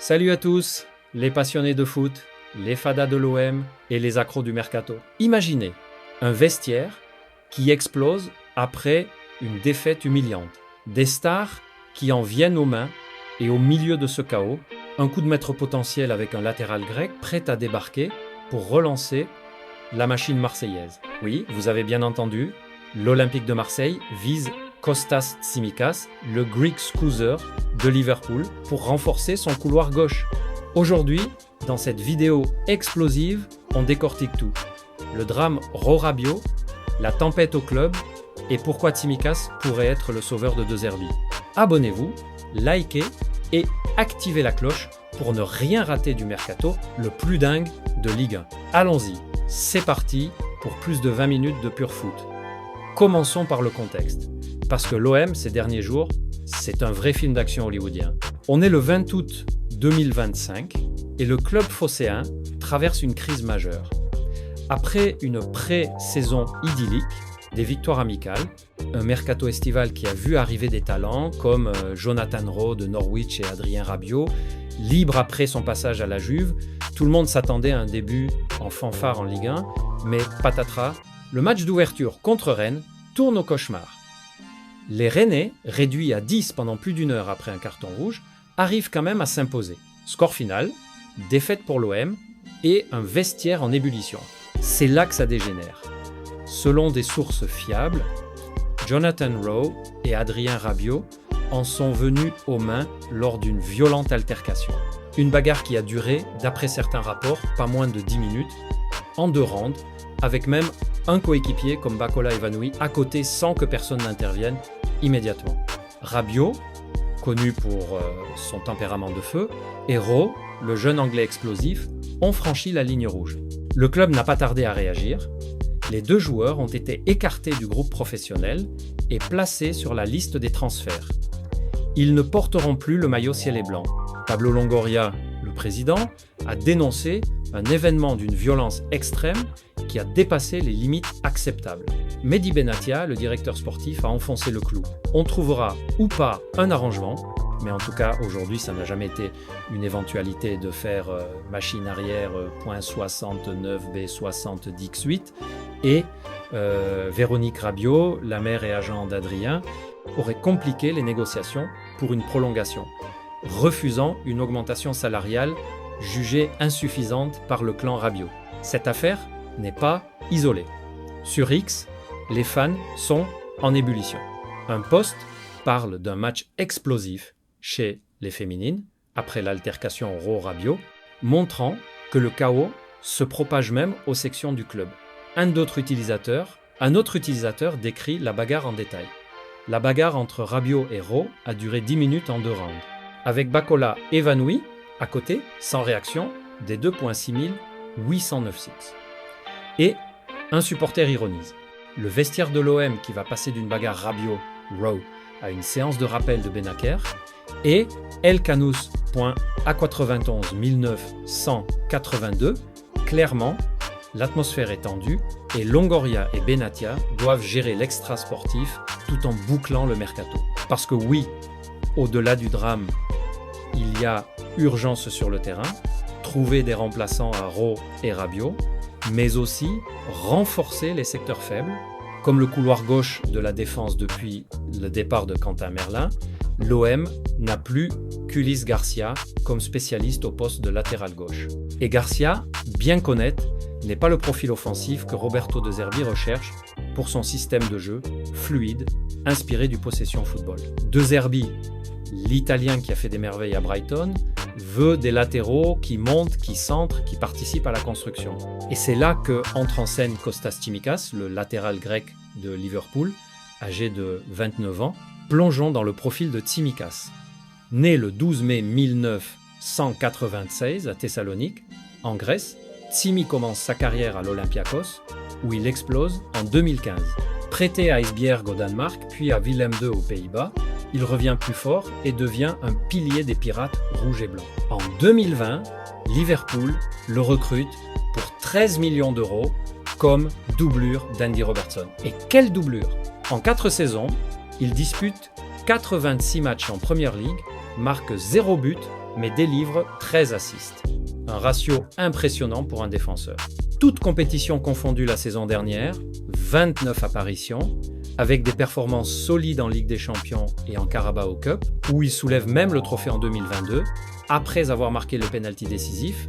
Salut à tous, les passionnés de foot, les fadas de l'OM et les accros du mercato. Imaginez un vestiaire qui explose après une défaite humiliante. Des stars qui en viennent aux mains et au milieu de ce chaos, un coup de maître potentiel avec un latéral grec prêt à débarquer pour relancer la machine marseillaise. Oui, vous avez bien entendu, l'Olympique de Marseille vise Kostas Tsimikas, le Greek Scouser de Liverpool, pour renforcer son couloir gauche. Aujourd'hui, dans cette vidéo explosive, on décortique tout. Le drame Rabiot, la tempête au club et pourquoi Tsimikas pourrait être le sauveur de De Zerbi. Abonnez-vous, likez et activez la cloche pour ne rien rater du mercato le plus dingue de Ligue 1. Allons-y, c'est parti pour plus de 20 minutes de pur foot. Commençons par le contexte, parce que l'OM ces derniers jours, c'est un vrai film d'action hollywoodien. On est le 20 août 2025 et le club phocéen traverse une crise majeure. Après une pré-saison idyllique, des victoires amicales, un mercato estival qui a vu arriver des talents comme Jonathan Rowe de Norwich et Adrien Rabiot, libre après son passage à la Juve, tout le monde s'attendait à un début en fanfare en Ligue 1, mais patatras, le match d'ouverture contre Rennes tourne au cauchemar. Les Rennais, réduits à 10 pendant plus d'une heure après un carton rouge, arrivent quand même à s'imposer. Score final, défaite pour l'OM et un vestiaire en ébullition. C'est là que ça dégénère. Selon des sources fiables, Jonathan Rowe et Adrien Rabiot en sont venus aux mains lors d'une violente altercation. Une bagarre qui a duré, d'après certains rapports, pas moins de 10 minutes, en 2 rounds, avec même un coéquipier comme Bakola Ivanoui à côté sans que personne n'intervienne immédiatement. Rabiot, connu pour son tempérament de feu, et Rowe, le jeune anglais explosif, ont franchi la ligne rouge. Le club n'a pas tardé à réagir. Les 2 joueurs ont été écartés du groupe professionnel et placés sur la liste des transferts. Ils ne porteront plus le maillot ciel et blanc. Pablo Longoria, le président, a dénoncé un événement d'une violence extrême qui a dépassé les limites acceptables. Mehdi Benatia, le directeur sportif, a enfoncé le clou. On trouvera ou pas un arrangement, mais en tout cas aujourd'hui ça n'a jamais été une éventualité de faire machine arrière .69B60 d'X8 et Véronique Rabiot, la mère et agent d'Adrien, aurait compliqué les négociations pour une prolongation, refusant une augmentation salariale jugée insuffisante par le clan Rabiot. Cette affaire n'est pas isolée. Sur X, les fans sont en ébullition. Un post parle d'un match explosif chez les féminines, après l'altercation Rowe-Rabiot, montrant que le chaos se propage même aux sections du club. Un autre utilisateur décrit la bagarre en détail. La bagarre entre Rabiot et Rowe a duré 10 minutes en 2 rounds, avec Bakola évanoui, à côté, sans réaction, des 2.6 809 Et un supporter ironise. Le vestiaire de l'OM qui va passer d'une bagarre Rabiot-Rowe à une séance de rappel de Benaker et Elkanous.A91 1982, clairement, l'atmosphère est tendue et Longoria et Benatia doivent gérer l'extra-sportif tout en bouclant le mercato. Parce que oui, au-delà du drame, il y a urgence sur le terrain, trouver des remplaçants à Rowe et Rabiot, mais aussi renforcer les secteurs faibles, comme le couloir gauche de la défense depuis le départ de Quentin Merlin. L'OM n'a plus qu'Ulysse Garcia comme spécialiste au poste de latéral gauche. Et Garcia, bien connaître, n'est pas le profil offensif que Roberto De Zerbi recherche pour son système de jeu fluide, inspiré du possession football. De Zerbi, l'Italien qui a fait des merveilles à Brighton, veut des latéraux qui montent, qui centrent, qui participent à la construction. Et c'est là que entre en scène Kostas Tsimikas, le latéral grec de Liverpool, âgé de 29 ans. Plongeons dans le profil de Tsimikas. Né le 12 mai 1996 à Thessalonique, en Grèce, Tsimi commence sa carrière à l'Olympiakos, où il explose en 2015. Prêté à Esbjerg au Danemark, puis à Willem II aux Pays-Bas, il revient plus fort et devient un pilier des Pirates rouges et blancs. En 2020, Liverpool le recrute pour 13 millions d'euros comme doublure d'Andy Robertson. Et quelle doublure! En 4 saisons, il dispute 86 matchs en Premier League, marque 0 but mais délivre 13 assists. Un ratio impressionnant pour un défenseur. Toutes compétitions confondues la saison dernière, 29 apparitions, avec des performances solides en Ligue des Champions et en Carabao Cup, où il soulève même le trophée en 2022, après avoir marqué le pénalty décisif,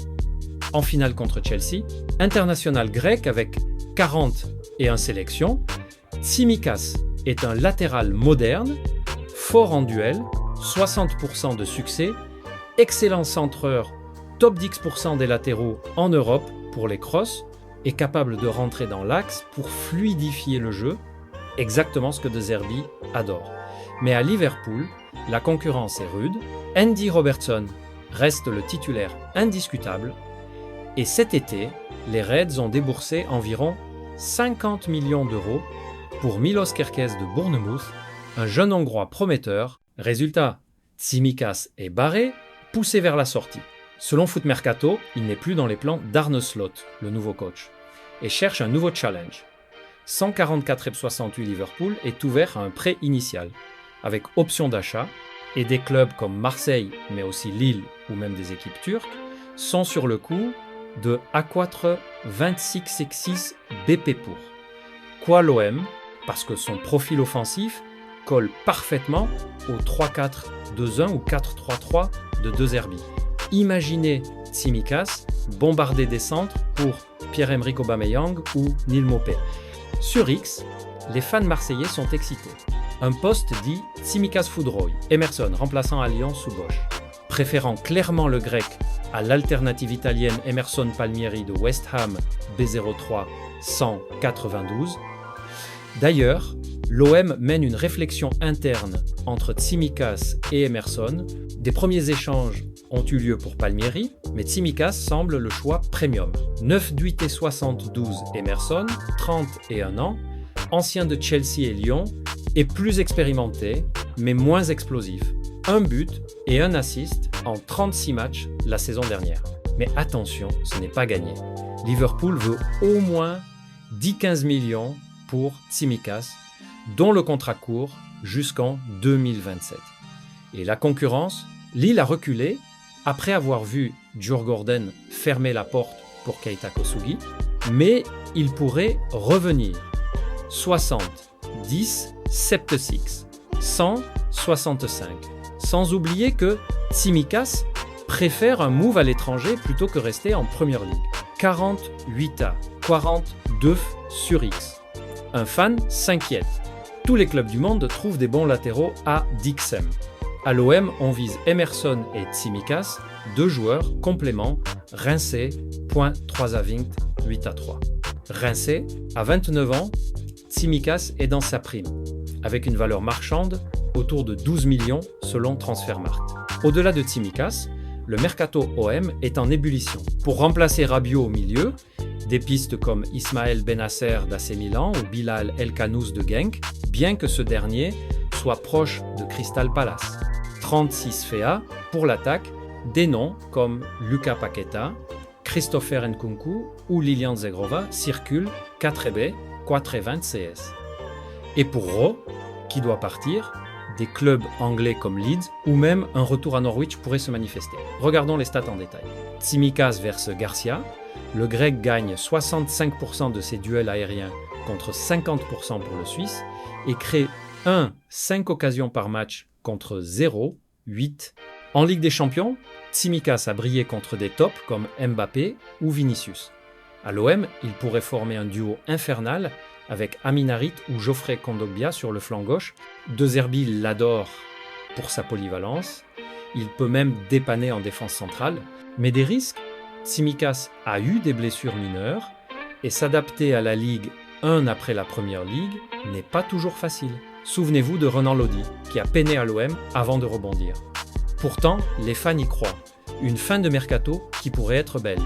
en finale contre Chelsea. International grec avec 40 et 1 sélection, Tsimikas est un latéral moderne, fort en duel, 60% de succès, excellent centreur, top 10% des latéraux en Europe pour les crosses, et capable de rentrer dans l'axe pour fluidifier le jeu, exactement ce que De Zerbi adore. Mais à Liverpool, la concurrence est rude, Andy Robertson reste le titulaire indiscutable, et cet été, les Reds ont déboursé environ 50 millions d'euros pour Milos Kerkez de Bournemouth, un jeune Hongrois prometteur. Résultat, Tsimikas est barré, poussé vers la sortie. Selon Foot Mercato, il n'est plus dans les plans d'Arne Slot, le nouveau coach, et cherche un nouveau challenge. 144,68 Liverpool est ouvert à un prêt initial, avec option d'achat, et des clubs comme Marseille, mais aussi Lille ou même des équipes turques, sont sur le coup de A4 26,6 BP pour. Quoi l'OM, parce que son profil offensif colle parfaitement au 3-4-2-1 ou 4-3-3 de De Zerbi. Imaginez Tsimikas bombarder des centres pour Pierre-Emerick Aubameyang ou Neil Maupay. Sur X, les fans marseillais sont excités. Un post dit Tsimikas foudroie, Emerson remplaçant à Lyon sous Bosch. Préférant clairement le grec à l'alternative italienne Emerson Palmieri de West Ham B03 192. D'ailleurs, l'OM mène une réflexion interne entre Tsimikas et Emerson. Des premiers échanges ont eu lieu pour Palmieri, mais Tsimikas semble le choix premium. 9,8 et 72 Emerson, 31 ans, ancien de Chelsea et Lyon, et plus expérimenté, mais moins explosif. Un but et un assist en 36 matchs la saison dernière. Mais attention, ce n'est pas gagné. Liverpool veut au moins 10-15 millions pour Tsimikas, dont le contrat court jusqu'en 2027. Et la concurrence, Lille a reculé après avoir vu Djurgården fermer la porte pour Keita Kosugi, mais il pourrait revenir. 60, 10, 76, 165. Sans oublier que Tsimikas préfère un move à l'étranger plutôt que rester en première ligue. 48 à 42 sur X. Un fan s'inquiète. Tous les clubs du monde trouvent des bons latéraux à Dixem. À l'OM, on vise Emerson et Tsimikas, deux joueurs compléments, Rincé, point 3 à 20, 8 à 3. Rincé, à 29 ans, Tsimikas est dans sa prime, avec une valeur marchande autour de 12 millions selon Transfermarkt. Au-delà de Tsimikas, le mercato OM est en ébullition. Pour remplacer Rabiot au milieu, des pistes comme Ismaël Benasser d'AC Milan ou Bilal El Khanous de Genk, bien que ce dernier soit proche de Crystal Palace. 36 FA pour l'attaque, des noms comme Lucas Paqueta, Christopher Nkunku ou Lilian Zegrova circulent 4B, 420 CS. Et pour Rowe, qui doit partir, des clubs anglais comme Leeds ou même un retour à Norwich pourrait se manifester. Regardons les stats en détail. Tsimikas versus Garcia, le grec gagne 65% de ses duels aériens contre 50% pour le Suisse et crée 5 occasions par match contre 0, 8. En Ligue des Champions, Tsimikas a brillé contre des tops comme Mbappé ou Vinicius. À l'OM, il pourrait former un duo infernal avec Amin Harit ou Geoffrey Kondogbia sur le flanc gauche. De Zerbi l'adore pour sa polyvalence. Il peut même dépanner en défense centrale. Mais des risques, Tsimikas a eu des blessures mineures et s'adapter à la Ligue 1 après la Première Ligue n'est pas toujours facile. Souvenez-vous de Renan Lodi, qui a peiné à l'OM avant de rebondir. Pourtant, les fans y croient. Une fin de mercato qui pourrait être belle.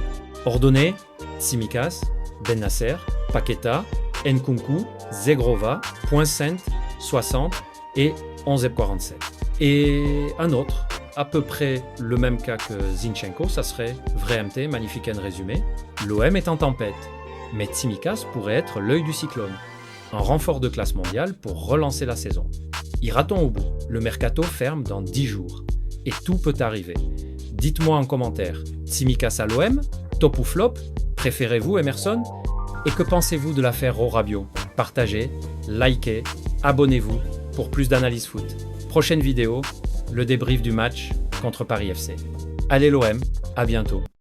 Ordonné, Tsimikas, Ben Nasser, Paqueta, Nkunku, Zegrova, Poinsent, 60 et 11,47. Et un autre, à peu près le même cas que Zinchenko, ça serait Vremte, magnifique résumé. L'OM est en tempête, mais Tsimikas pourrait être l'œil du cyclone. Un renfort de classe mondiale pour relancer la saison. Ira-t-on au bout ? Le mercato ferme dans 10 jours. Et tout peut arriver. Dites-moi en commentaire, Tsimikas à l'OM, top ou flop, préférez-vous Emerson? Et que pensez-vous de l'affaire Rabiot? Partagez, likez, abonnez-vous pour plus d'analyse foot. Prochaine vidéo, le débrief du match contre Paris FC. Allez l'OM, à bientôt.